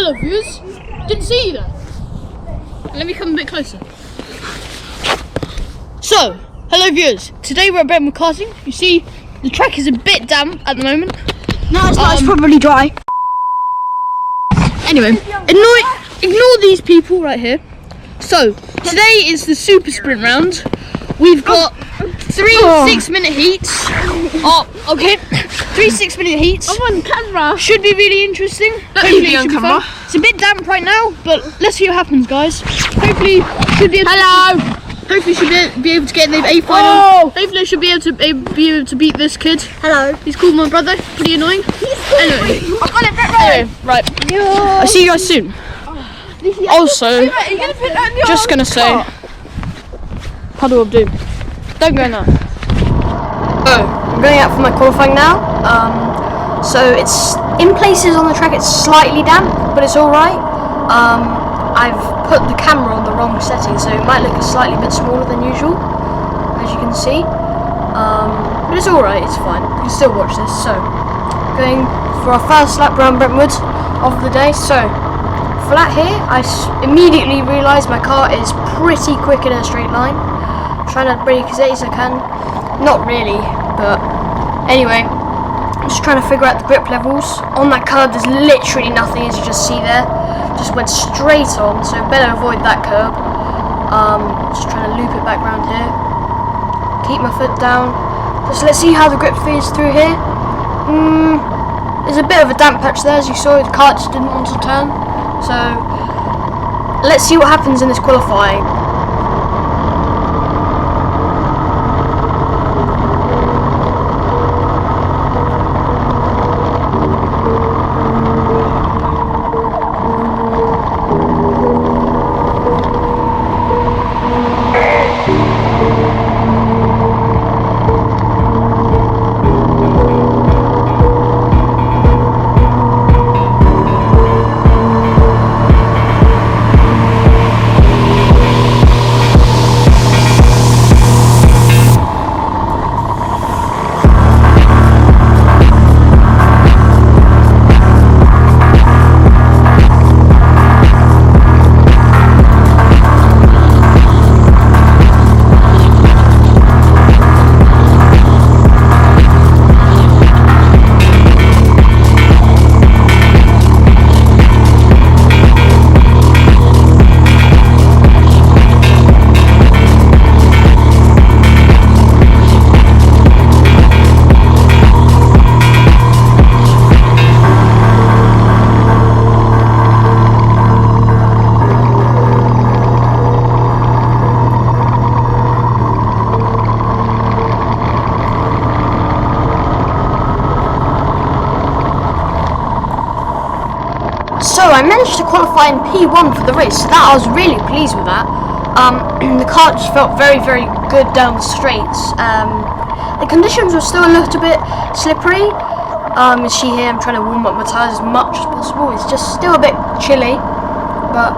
Hello viewers, didn't see you there. Let me come a bit closer. So, hello viewers, today we're at Brentwood Karting. You see, the track is a bit damp at the moment. No, it's not, it's probably dry. Anyway, ignore these people right here. So, today is the super sprint round. We've got three 6-minute heats. Oh, okay. 3 6-minute heats. I'm on camera. Should be really interesting. Hopefully it should be fun. It's a bit damp right now, but let's see what happens, guys. Hopefully, should be able Hopefully, should be able to get in the A final. Hopefully, I should be able to beat this kid. Hello. He's called my brother. Pretty annoying. Anyway, I've got it right. Anyway, right. I'll see you guys soon. Also, just gonna say, puddle of doom. Don't go in there. Oh, I'm going out for my qualifying now. So it's in places on the track. It's slightly damp, but it's all right. I've put the camera on the wrong setting, so it might look a slightly bit smaller than usual, as you can see. But it's all right. It's fine. You can still watch this. So, going for our first lap around Brentwood of the day. So, flat here, I immediately realised my car is pretty quick in a straight line. I'm trying to brake as easy as I can. Not really, but anyway, I'm just trying to figure out the grip levels. On that curb, there's literally nothing, as you just see there. Just went straight on, so better avoid that curb. Just trying to loop it back round here. Keep my foot down. Just let's see how the grip feels through here. There's a bit of a damp patch there, as you saw. The car just didn't want to turn. So let's see what happens in this qualifying. So I managed to qualify in P1 for the race, so that I was really pleased with that. The car just felt very, very good down the straights. The conditions were still a little bit slippery. You see here, I'm trying to warm up my tyres as much as possible. It's just still a bit chilly, but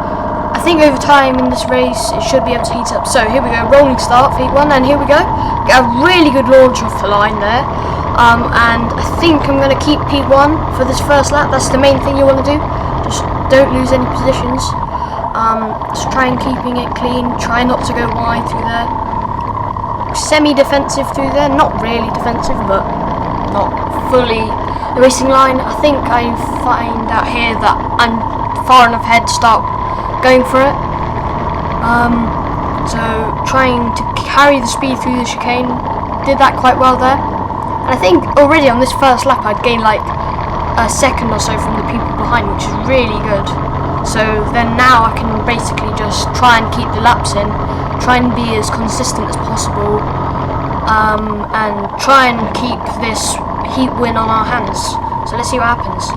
I think over time in this race it should be able to heat up. So here we go, rolling start for P1, and here we go. Get a really good launch off the line there. And I think I'm going to keep P1 for this first lap. That's the main thing you want to do. Just don't lose any positions. Just try and keeping it clean. Try not to go wide through there. Semi-defensive through there. Not really defensive, but not fully the racing line. I think I find out here that I'm far enough ahead to start going for it. So trying to carry the speed through the chicane. Did that quite well there. And I think already on this first lap I'd gained like a second or so from the people behind, which is really good. So then now I can basically just try and keep the laps in, try and be as consistent as possible, and try and keep this heat win on our hands. So let's see what happens.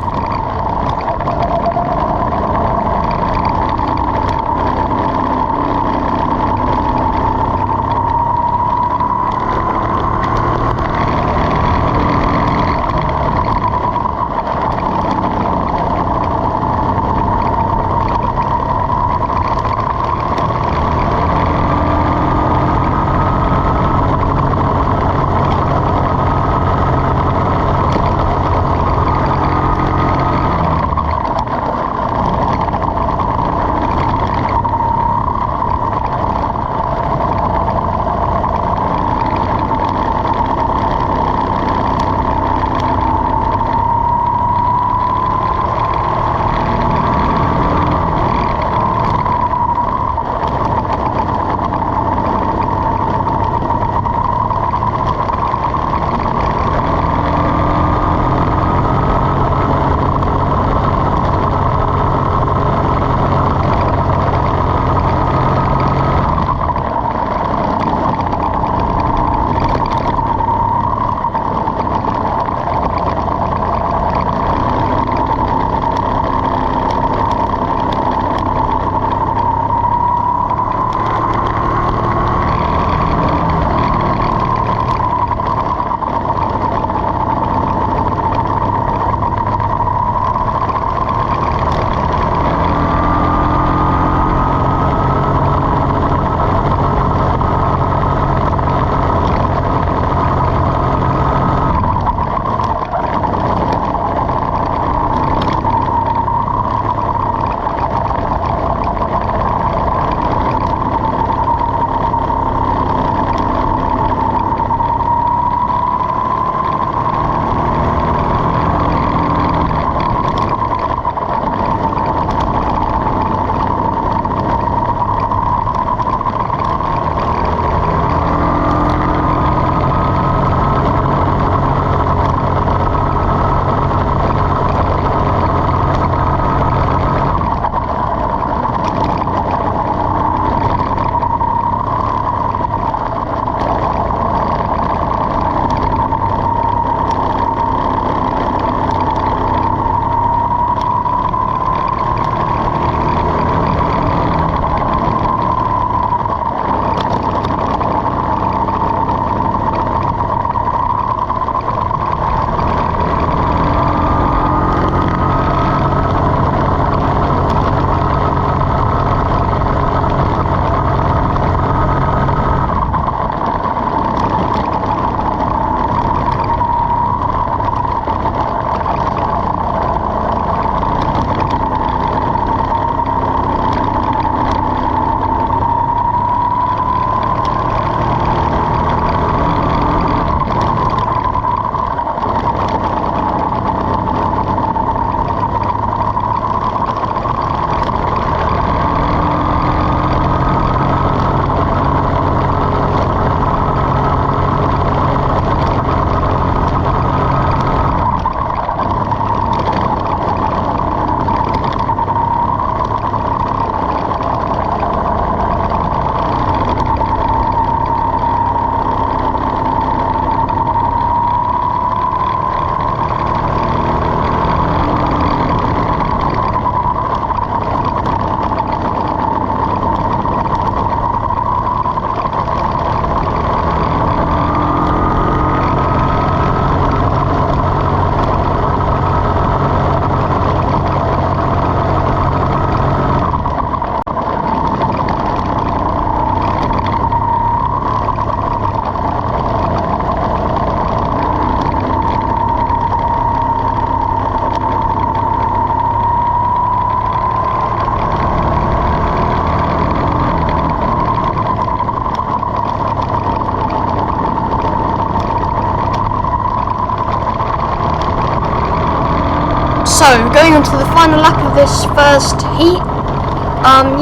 So, going on to the final lap of this first heat.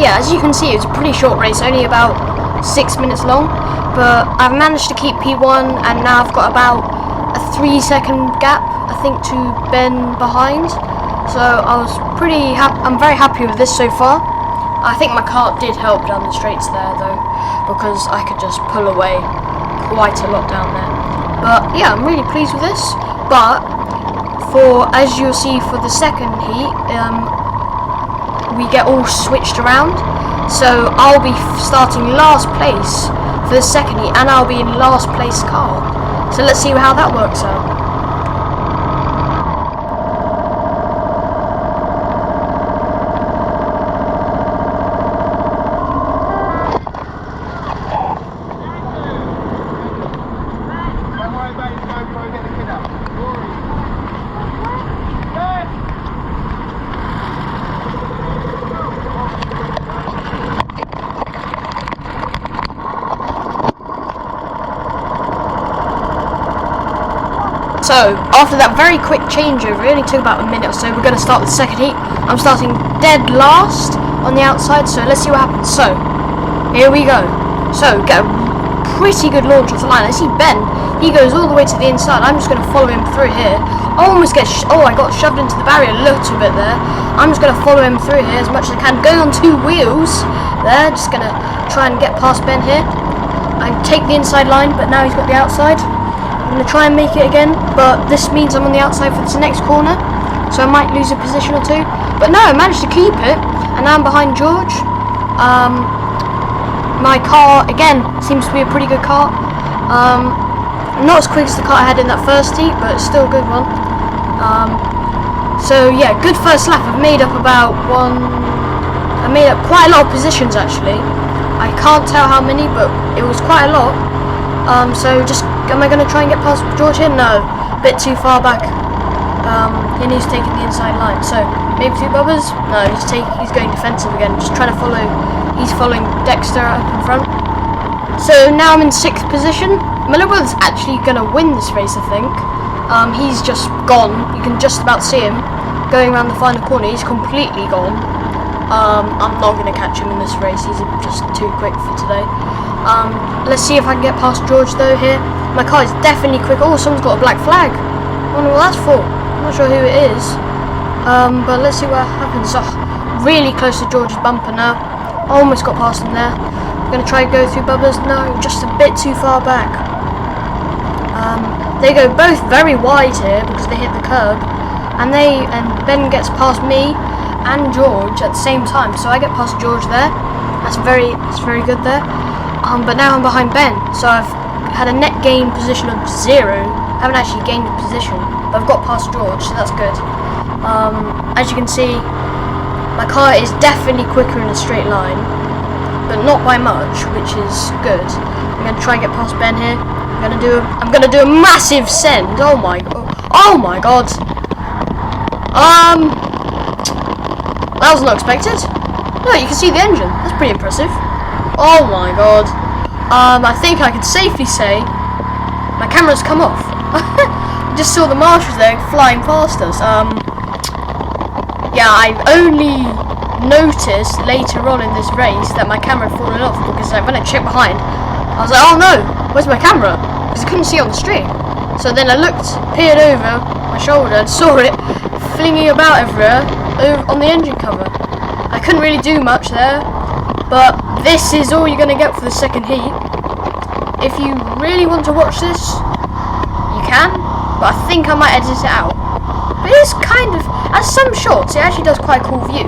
Yeah, as you can see, it's a pretty short race, only about 6 minutes long. But I've managed to keep P1, and now I've got about a 3-second gap, I think, to Ben behind. So I'm very happy with this so far. I think my kart did help down the straights there, though, because I could just pull away quite a lot down there. But yeah, I'm really pleased with this. But as you'll see for the second heat, we get all switched around. So I'll be starting last place for the second heat, and I'll be in last place car. So let's see how that works out. So, after that very quick changeover, it only took about a minute or so, we're going to start the second heat. I'm starting dead last on the outside, so let's see what happens. So, here we go. So, get a pretty good launch off the line. I see Ben, he goes all the way to the inside. I'm just going to follow him through here. I almost get, I got shoved into the barrier a little bit there. I'm just going to follow him through here as much as I can. Going on 2 wheels there, just going to try and get past Ben here. I take the inside line, but now he's got the outside. I'm going to try and make it again, but this means I'm on the outside for the next corner, so I might lose a position or 2. But no, I managed to keep it, and now I'm behind George. My car, again, seems to be a pretty good car. Not as quick as the car I had in that first heat, but it's still a good one. So yeah, good first lap. I made up quite a lot of positions actually. I can't tell how many, but it was quite a lot. So just, am I going to try and get past George here? No, a bit too far back. And he's taking the inside line. So maybe 2 bubbers? No, he's going defensive again. Just trying to follow. He's following Dexter up in front. So now I'm in 6th position. My little brother's actually going to win this race, I think. He's just gone. You can just about see him going around the final corner. He's completely gone. I'm not going to catch him in this race. He's just too quick for today. Let's see if I can get past George though here. My car is definitely quick. Oh, someone's got a black flag. I wonder what that's for. I'm not sure who it is. But let's see what happens. Oh, really close to George's bumper now. Almost got past him there. I'm going to try and go through bubbers. No, just a bit too far back. They go both very wide here because they hit the curb. And Ben gets past me and George at the same time. So I get past George there. That's very good there. But now I'm behind Ben, so I've had a net gain position of 0. I haven't actually gained a position, but I've got past George, so that's good. As you can see, my car is definitely quicker in a straight line, but not by much, which is good. I'm going to try and get past Ben here. I'm going to do a massive send. Oh my god. That was not expected. No, you can see the engine. That's pretty impressive. Oh my god. I think I can safely say my camera's come off. Just saw the marshals there flying past us. Yeah, I only noticed later on in this race that my camera had fallen off because when I checked behind, I was like, oh no, where's my camera? Because I couldn't see on the stream. So then I peered over my shoulder and saw it flinging about everywhere on the engine cover. I couldn't really do much there. But this is all you're going to get for the second heat. If you really want to watch this, you can, but I think I might edit it out. But it's kind of, as some shots, it actually does quite a cool view.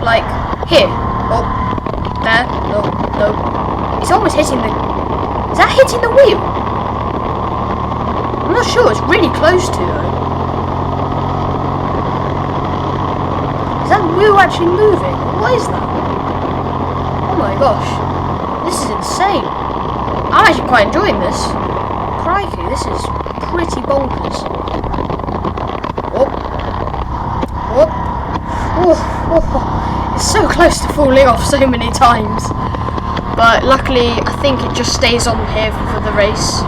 Like, here. Oh, there. No. It's almost hitting the... Is that hitting the wheel? I'm not sure, it's really close to though. Is that wheel actually moving? What is that? Oh my gosh, this is insane. I'm actually quite enjoying this. Crikey, this is pretty bonkers. It's so close to falling off so many times. But luckily, I think it just stays on here for the race.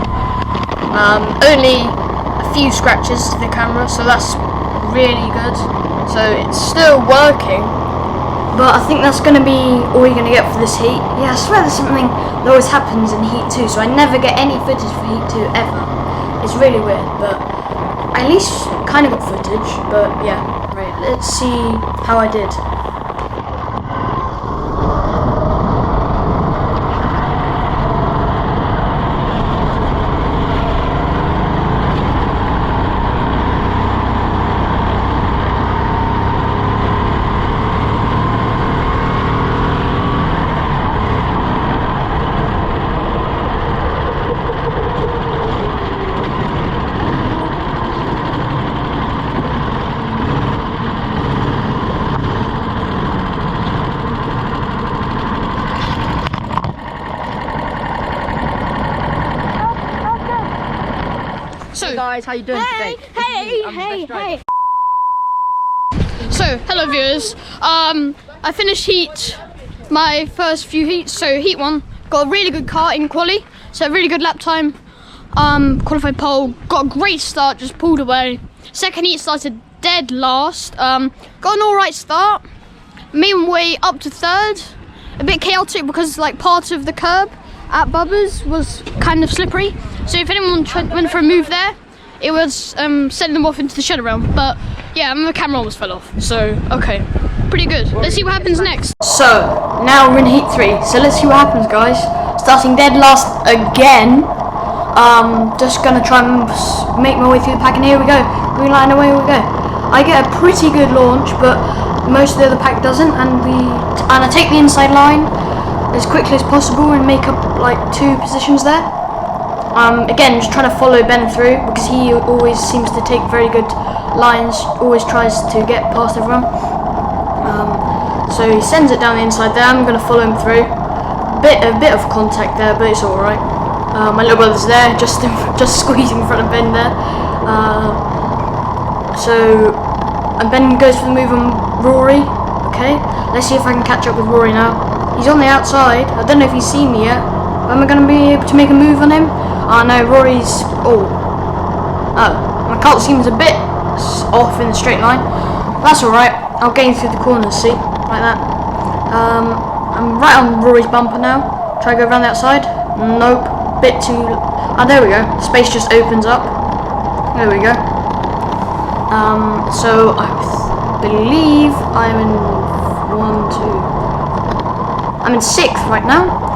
Only a few scratches to the camera, so that's really good. So it's still working. But I think that's going to be all you're going to get for this heat. Yeah, I swear there's something that always happens in Heat 2, so I never get any footage for Heat 2 ever. It's really weird, but I at least kind of got footage. But yeah, right, let's see how I did. So guys, how you doing today? Hey. So, hello viewers. I finished my first few heats. So heat 1, got a really good karting quali, so a really good lap time. Qualified pole, got a great start, just pulled away. Second heat started dead last. Got an alright start. Made my way up to third. A bit chaotic because like part of the curb at Bubba's was kind of slippery. So if anyone went for a move there, it was sending them off into the shadow realm. But yeah, my camera almost fell off. So okay, pretty good. Let's see what happens next. So now we're in Heat 3. So let's see what happens, guys. Starting dead last again. Just gonna try and make my way through the pack, and here we go. Green light, and away we go. I get a pretty good launch, but most of the other pack doesn't, and I take the inside line as quickly as possible and make up like 2 positions there. Again, just trying to follow Ben through because he always seems to take very good lines, always tries to get past everyone. So he sends it down the inside there. I'm going to follow him through. A bit of contact there, but it's all right. My little brother's there, just squeezing in front of Ben there. And Ben goes for the move on Rory. Okay, let's see if I can catch up with Rory now. He's on the outside. I don't know if he's seen me yet. Am I going to be able to make a move on him? Oh no, Rory's... Oh, my cart seems a bit off in the straight line. That's alright. I'll gain through the corners, see? Like that. I'm right on Rory's bumper now. Try to go around the outside. Nope. Bit too... Oh, there we go. Space just opens up. There we go. So I believe I'm in 6th right now.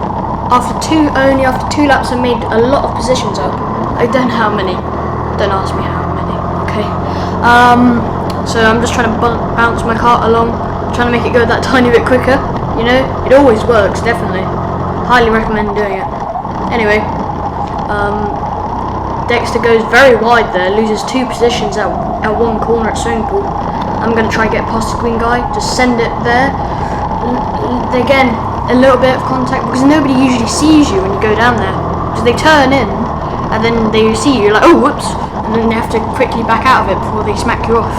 Only after 2 laps I made a lot of positions up. I don't know how many. Don't ask me how many. Okay. So I'm just trying to bounce my cart along, trying to make it go that tiny bit quicker. You know, it always works, definitely. Highly recommend doing it. Anyway, Dexter goes very wide there, loses 2 positions at 1 corner at swimming pool. I'm going to try and get past the green guy, just send it there. Again, a little bit of contact because nobody usually sees you when you go down there. Because they turn in and then they see you, like, oh whoops, and then they have to quickly back out of it before they smack you off.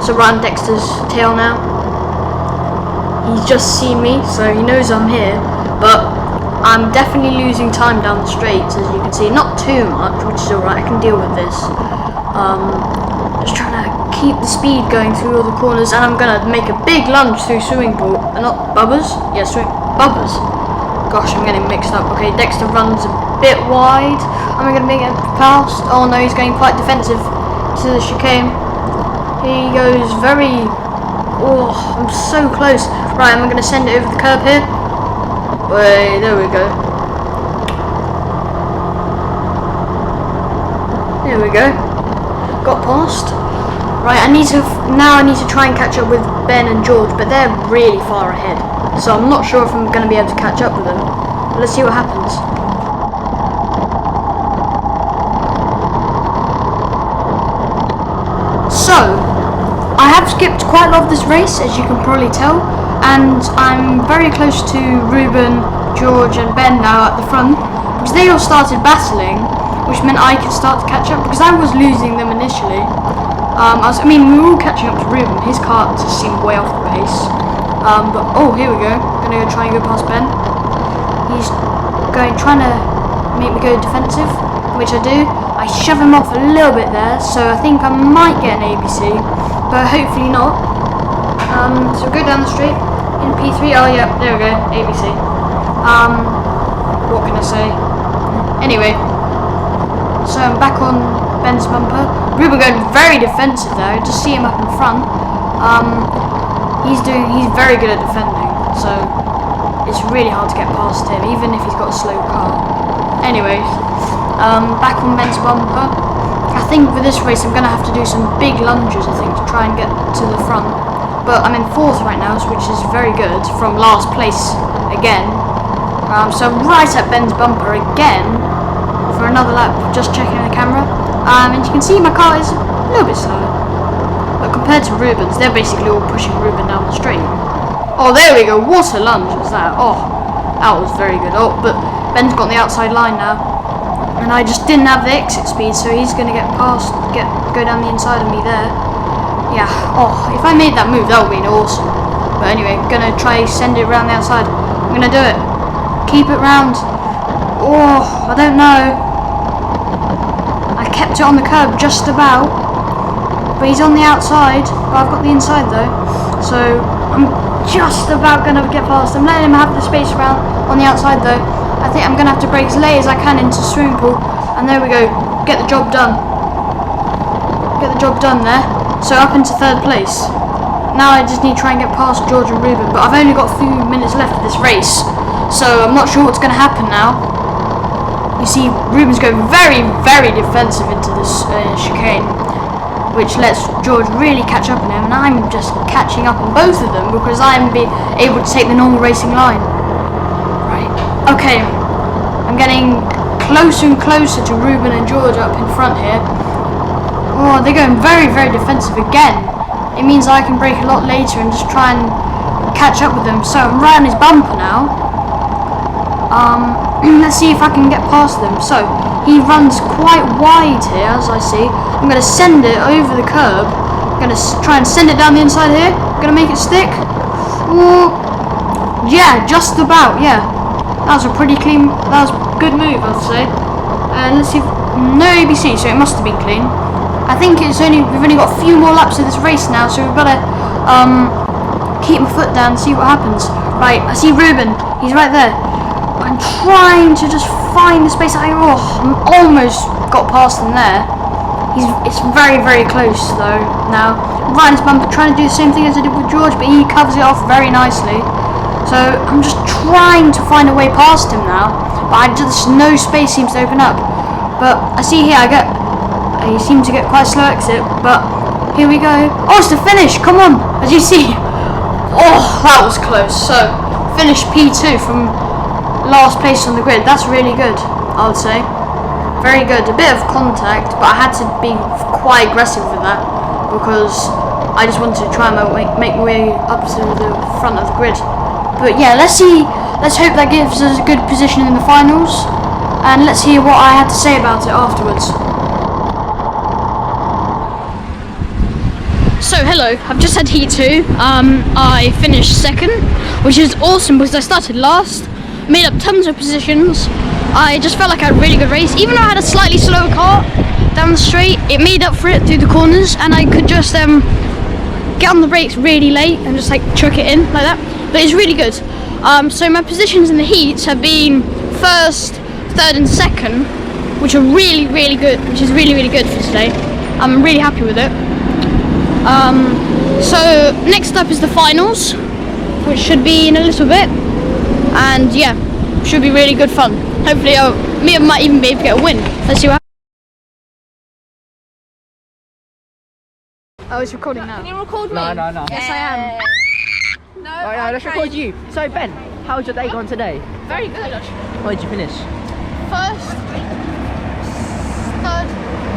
So right on Dexter's tail now. He's just seen me, so he knows I'm here, but I'm definitely losing time down the straights, as you can see. Not too much, which is alright, I can deal with this. Just trying to keep the speed going through all the corners, and I'm gonna make a big lunge through swimming pool. Not Bubba's? Yeah, Bubba's. Gosh, I'm getting mixed up. Okay, Dexter runs a bit wide. Am I gonna make it past? Oh no, he's going quite defensive to the chicane. He goes very... Oh, I'm so close. Right, am I gonna send it over the curb here? Wait, there we go. There we go. Got past. Right, I need to try and catch up with Ben and George, but they're really far ahead. So I'm not sure if I'm going to be able to catch up with them. But let's see what happens. So, I have skipped quite a lot of this race, as you can probably tell, and I'm very close to Ruben, George and Ben now at the front, because they all started battling, which meant I could start to catch up, because I was losing them initially. We were all catching up to Ruben. His cart just seemed way off the pace. But oh, here we go. I'm gonna try and go past Ben. He's trying to make me go defensive. which I do. I shove him off a little bit there, so I think I might get an ABC, but hopefully not. So go down the street in P3. Oh yeah, there we go, ABC. What can I say? Anyway, so I'm back on Ben's bumper. Ruben going very defensive though. Just see him up in front. He's very good at defending, so it's really hard to get past him, even if he's got a slow car. Anyways, back on Ben's bumper. I think for this race I'm going to have to do some big lunges, I think, to try and get to the front. But I'm in 4th right now, which is very good, from last place again. So I'm right at Ben's bumper again for another lap, just checking the camera. And you can see my car is a little bit slower. But compared to Ruben's, they're basically all pushing Ruben down the straight. Oh, there we go. What a lunge was that. Oh, that was very good. Oh, but Ben's got the outside line now. And I just didn't have the exit speed, so he's going to get past, go down the inside of me there. Yeah. Oh, if I made that move, that would have been awesome. But anyway, going to try send it around the outside. I'm going to do it. Keep it round. Oh, I don't know. I kept it on the curb just about. But he's on the outside, but I've got the inside though, so I'm just about going to get past him. Letting him have the space around on the outside though. I think I'm going to have to brake as late as I can into swimming pool, and there we go, get the job done. Get the job done there. So up into 3rd place. Now I just need to try and get past George and Ruben, but I've only got a few minutes left of this race, so I'm not sure what's going to happen now. You see, Ruben's going very, very defensive into this chicane, which lets George really catch up on him, and I'm just catching up on both of them because I'm able to take the normal racing line. Right, okay, I'm getting closer and closer to Ruben and George up in front here. Oh, they're going very, very defensive again. It means I can brake a lot later and just try and catch up with them. So I'm right on his bumper now. Let's see if I can get past them. So he runs quite wide here, as I see. I'm going to send it over the curb. I'm going to try and send it down the inside here. I'm going to make it stick. Ooh. Yeah, just about, yeah. That was a pretty clean, that was a good move, I'd say. And let's see, no ABC, so it must have been clean. I think we've only got a few more laps of this race now, so we've got to keep my foot down and see what happens. Right, I see Ruben. He's right there. I'm trying to just find the space. I almost got past him there. It's very, very close though now. Right in his bumper, trying to do the same thing as I did with George, but he covers it off very nicely. So I'm just trying to find a way past him now, but no space seems to open up. But I see here, I seem to get quite a slow exit, but here we go. Oh, it's the finish, come on, as you see. Oh, that was close. So, finish P2 from last place on the grid. That's really good, I would say. Very good, a bit of contact, but I had to be quite aggressive with that, because I just wanted to try and make my way up to the front of the grid. But yeah, let's hope that gives us a good position in the finals, and let's hear what I had to say about it afterwards. So hello, I've just had heat 2. I finished 2nd, which is awesome because I started last, made up tons of positions. I just felt like I had a really good race, even though I had a slightly slower car down the straight. It made up for it through the corners, and I could just get on the brakes really late and just like chuck it in like that. But it's really good. So my positions in the heats have been 1st, 3rd and 2nd, which are really, really good, which is really, really good for today. I'm really happy with it. So next up is the finals, which should be in a little bit, and yeah, should be really good fun. Hopefully me might even be able to get a win. Let's see what happens. Oh, it's recording now. Can you record me? No. Yes, I am. No, Alright, let's record you. So Ben, how's your day gone today? Very good. Where did you finish? 1st, 3rd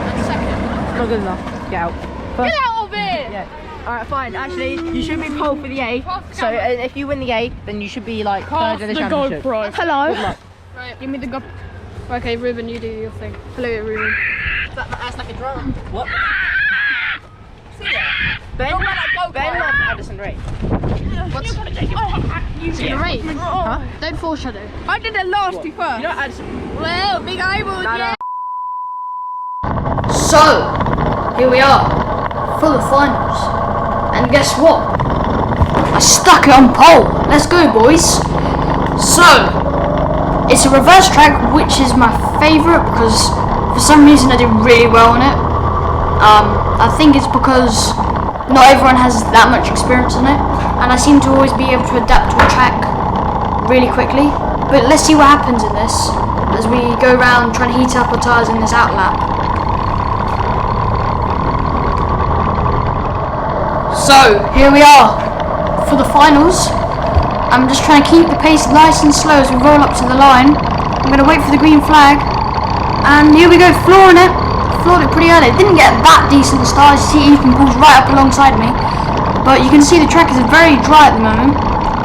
and 2nd. Not good enough. Get out. Get out of it! Yeah. Alright, fine. Actually, you should be pole for the A. So if you win the A, then you should be like 3rd in the championship. Hello. Good luck. Right. Give me the GoPro. Okay, Ruben, you do your thing. Hello, Ruben. That's like a drum. What? See ya. Ben go-kart. loves Addison Ray. What's You're right. Huh? Don't foreshadow. I did the last two first. You know Addison. Well, big eyeballs, No, yeah. So, here we are, for the finals. And guess what? I stuck it on pole. Let's go, boys. So, it's a reverse track, which is my favourite because for some reason I did really well on it. I think it's because not everyone has that much experience on it, and I seem to always be able to adapt to a track really quickly. But let's see what happens in this as we go around trying to heat up our tyres in this out lap. So, here we are for the finals. I'm just trying to keep the pace nice and slow as we roll up to the line. I'm going to wait for the green flag. And here we go, flooring it. Floored it pretty early. Didn't get that decent start. As you see, Ethan pulls right up alongside me. But you can see the track is very dry at the moment,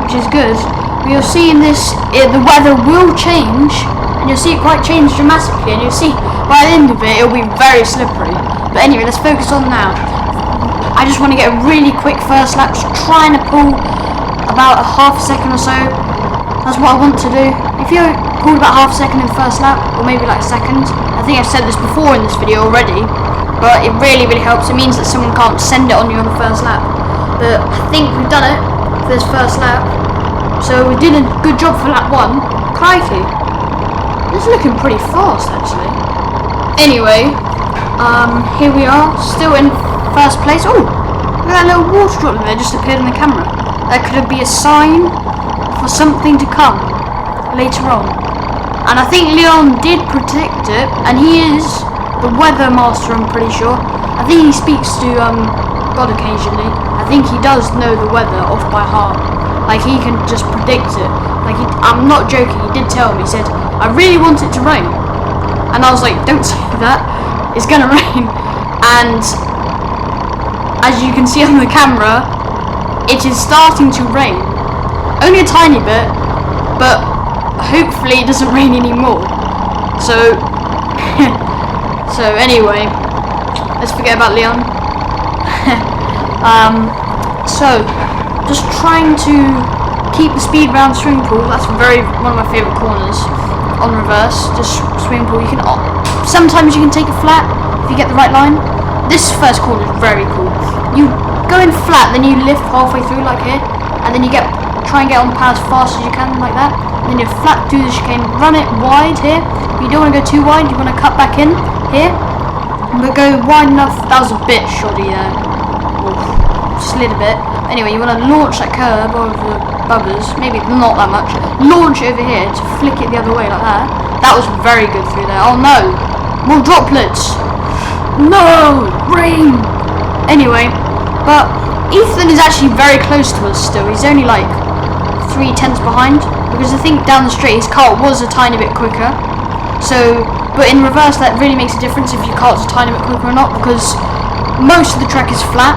which is good. But you'll see in this, the weather will change. And you'll see it quite change dramatically. And you'll see by the end of it, it'll be very slippery. But anyway, let's focus on now. I just want to get a really quick first lap, just trying to pull about a half a second or so. That's what I want to do. If you pulled about half a second in the first lap, or maybe like a second, I think I've said this before in this video already, but it really helps. It means that someone can't send it on you on the first lap. But I think we've done it for this first lap, so we did a good job for lap 1. Crikey, this is looking pretty fast actually. Anyway, here we are, still in first place. Oh, look at that little water drop there just appeared in the camera. That could be a sign for something to come later on. And I think Leon did predict it, and he is the weather master, I'm pretty sure. I think he speaks to God occasionally. I think he does know the weather off by heart. Like, he can just predict it. Like, I'm not joking, he did tell me. He said, I really want it to rain. And I was like, don't say that, it's gonna rain. And as you can see on the camera, it is starting to rain. Only a tiny bit, but hopefully it doesn't rain anymore. So, so anyway, let's forget about Leon. So, just trying to keep the speed around the swimming pool. That's one of my favourite corners on reverse. Just swimming pool. You can sometimes you can take it flat if you get the right line. This first corner is very cool. You go in flat, then you lift halfway through like here, and then you try and get on the pad as fast as you can like that. And then you flat through the chicane, run it wide here. But you don't want to go too wide. You want to cut back in here, but go wide enough. That was a bit shoddy there. Slid a bit. Anyway, you want to launch that curb over the bubbers. Maybe not that much. Launch it over here to flick it the other way like that. That was very good through there. Oh no, more droplets. No, rain. Anyway, but Ethan is actually very close to us still. He's only like 3/10 behind, because I think down the straight his cart was a tiny bit quicker. So, but in reverse that really makes a difference if your cart's a tiny bit quicker or not, because most of the track is flat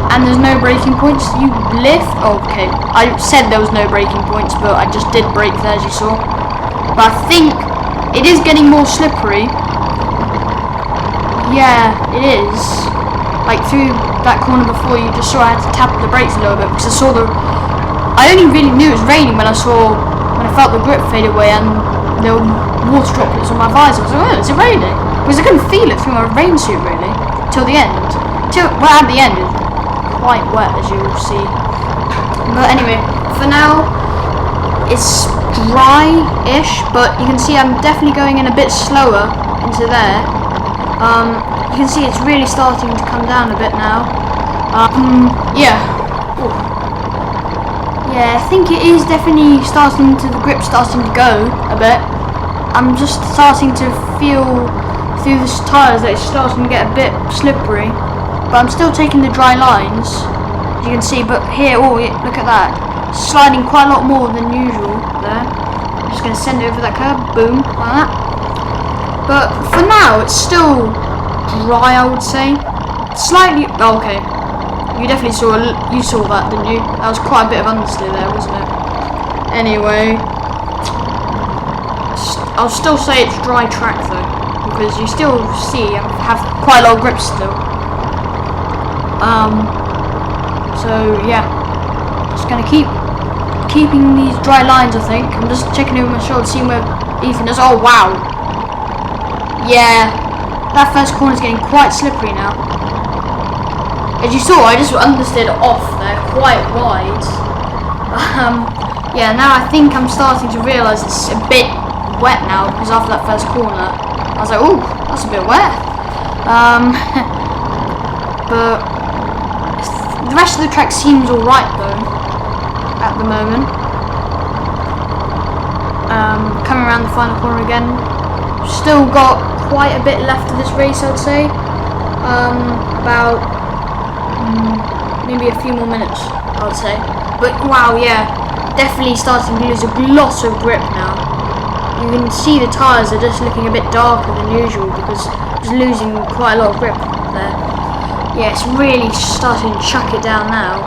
and there's no braking points. You lift. Oh, okay, I said there was no braking points, but I just did brake there, as you saw. But I think it is getting more slippery. Yeah, it is. Like through that corner before, you just saw I had to tap the brakes a little bit because I only really knew it was raining when I felt the grip fade away and there were water droplets on my visor. I was like, oh, is it raining? Because I couldn't feel it through my rain suit really till the end. Well, at the end it's quite wet, as you will see. But anyway, for now it's dry-ish, but you can see I'm definitely going in a bit slower into there. You can see it's really starting to come down a bit now. Yeah. Ooh. Yeah, I think it is definitely the grip starting to go a bit. I'm just starting to feel through the tyres that it's starting to get a bit slippery. But I'm still taking the dry lines, as you can see. But here, oh, look at that. Sliding quite a lot more than usual there. I'm just going to send it over that curb. Boom, like that. But for now, it's still dry, I would say. Slightly. Oh, okay. You definitely saw that, didn't you? That was quite a bit of understeer there, wasn't it? Anyway, I'll still say it's dry track though, because you still see I have quite a lot of grip still. So yeah, just gonna keeping these dry lines. I think I'm just checking over my shoulder, seeing where Ethan is. Oh wow. Yeah, that first corner is getting quite slippery now. As you saw, I just understeered off there quite wide. Yeah, now I think I'm starting to realise it's a bit wet now, because after that first corner, I was like, oh, that's a bit wet. But the rest of the track seems alright though, at the moment. Coming around the final corner again. Still got quite a bit left of this race, I'd say. About maybe a few more minutes, I would say. But wow, yeah, definitely starting to lose a lot of grip now. You can see the tyres are just looking a bit darker than usual because I'm just losing quite a lot of grip there. Yeah, it's really starting to chuck it down now.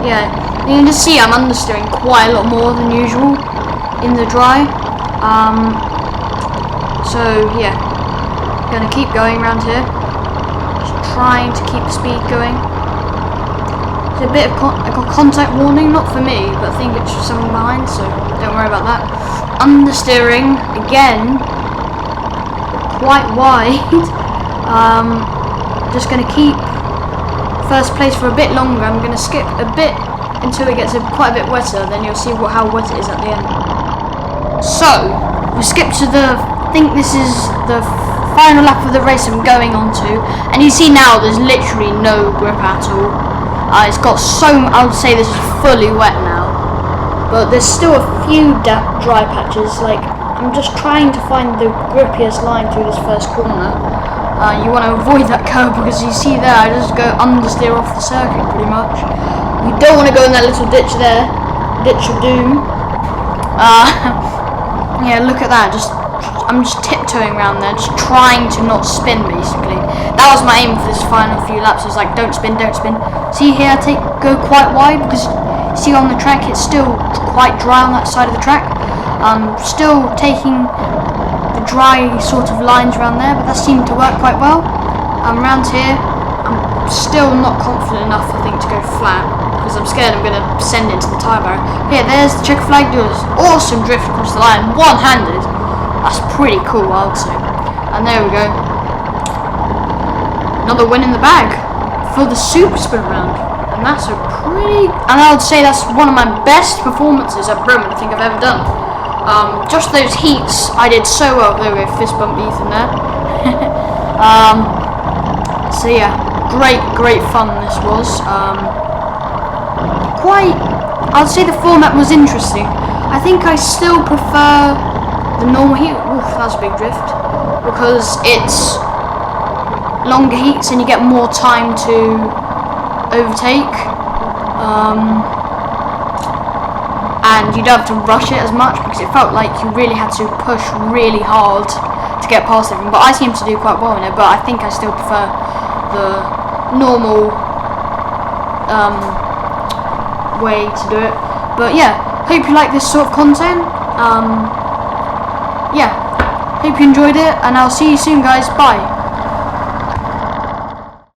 Yeah, you can just see I'm understeering quite a lot more than usual in the dry. So yeah, gonna keep going around here. Just trying to keep the speed going. There's a bit of contact warning, not for me, but I think it's for someone behind, so don't worry about that. Understeering again, quite wide. Just gonna keep first place for a bit longer. I'm gonna skip a bit until it gets quite a bit wetter, then you'll see how wet it is at the end. So we skip to I think this is the final lap of the race I'm going on to, and you see now there's literally no grip at all. It's got I would say this is fully wet now, but there's still a few dry patches. Like, I'm just trying to find the grippiest line through this first corner. You want to avoid that curve because you see there I just go understeer off the circuit pretty much. You don't want to go in that little ditch there, ditch of doom. Yeah, look at that, I'm just tiptoeing around there, just trying to not spin basically. That was my aim for this final few laps. I was like, don't spin, don't spin. See here, go quite wide because see on the track it's still quite dry on that side of the track. Still taking the dry sort of lines around there, but that seemed to work quite well. Around here, I'm still not confident enough, I think, to go flat because I'm scared I'm going to send it to the tyre barrier. Here, there's the checker flag, does awesome drift across the line, one-handed. That's pretty cool, I would say. And there we go. Another win in the bag for the super sprint round. And that's a and I would say that's one of my best performances at Brentwood I think I've ever done. Just those heats, I did so well. There we go, fist bump Ethan there. So yeah, great fun this was. I would say the format was interesting. I think I still prefer the normal heat. Oof, that was a big drift. Because it's longer heats and you get more time to overtake. And you don't have to rush it as much because it felt like you really had to push really hard to get past everything. But I seem to do quite well in it, but I think I still prefer the normal way to do it. But yeah, hope you like this sort of content. Yeah, hope you enjoyed it, and I'll see you soon guys, bye.